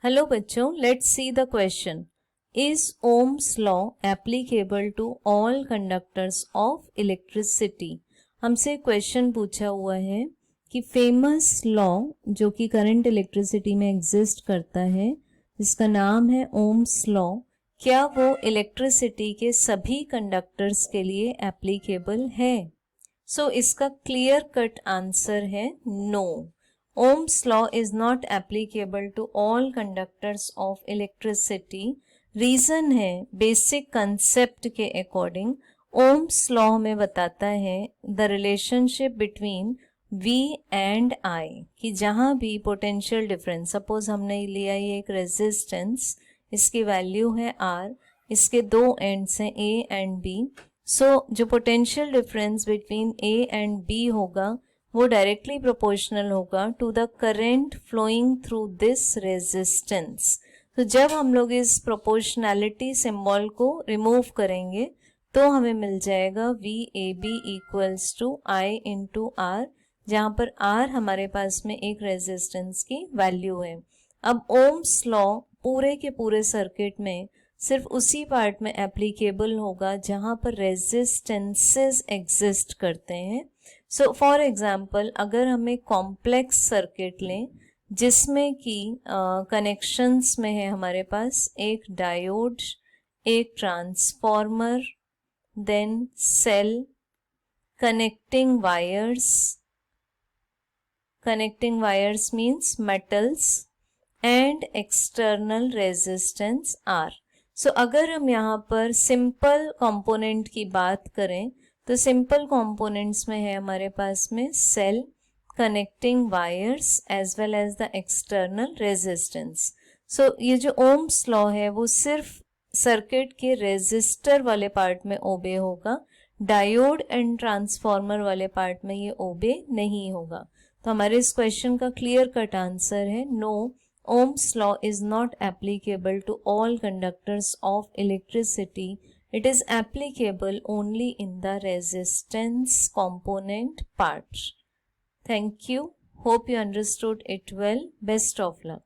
Hello बच्चों, let's see the question. Is Ohm's law applicable to all conductors of electricity? हमसे question पूछा हुआ है कि फेमस लॉ जो कि करंट इलेक्ट्रिसिटी में एग्जिस्ट करता है, जिसका नाम है ओम्स लॉ, क्या वो इलेक्ट्रिसिटी के सभी कंडक्टर्स के लिए एप्लीकेबल है? सो इसका क्लियर कट आंसर है no. Ohm's law is not applicable to all conductors of electricity. Reason है बेसिक कंसेप्ट के अकॉर्डिंग. Ohm's law हमें बताता है the relationship between V and I, कि जहाँ भी पोटेंशियल डिफरेंस, सपोज हमने लिया ये एक रेजिस्टेंस, इसकी वैल्यू है R, इसके दो एंड्स हैं A एंड B. सो जो potential difference between A and B होगा वो डायरेक्टली प्रोपोर्शनल होगा to the current flowing through this resistance. तो जब हम लोग इस प्रोपोर्शनैलिटी सिंबल को रिमूव करेंगे तो हमें मिल जाएगा VAB equals to I into R, जहाँ पर R हमारे पास में एक रेजिस्टेंस की वैल्यू है. अब ओम्स लॉ पूरे के पूरे सर्किट में सिर्फ उसी पार्ट में एप्लीकेबल होगा जहाँ पर रेजिस्टेंसेस एग्जिस्ट करते हैं. सो फॉर एग्जाम्पल, अगर हमें कॉम्प्लेक्स सर्किट लें जिसमें कि कनेक्शंस में है हमारे पास एक डायोड, एक transformer, then cell, connecting wires means metals, and external resistance R. So अगर हम यहाँ पर सिंपल कंपोनेंट की बात करें तो सिंपल कंपोनेंट्स में है हमारे पास में cell, connecting wires as well as the external resistance. So ये जो ओम्स लॉ है वो सिर्फ सर्किट के रेजिस्टर वाले पार्ट में ओबे होगा, डायोड एंड ट्रांसफॉर्मर वाले पार्ट में ये ओबे नहीं होगा. तो हमारे इस क्वेश्चन का क्लियर कट आंसर है no. Ohm's law is not applicable to all conductors of electricity. It is applicable only in the resistance component part. Thank you. Hope you understood it well. Best of luck.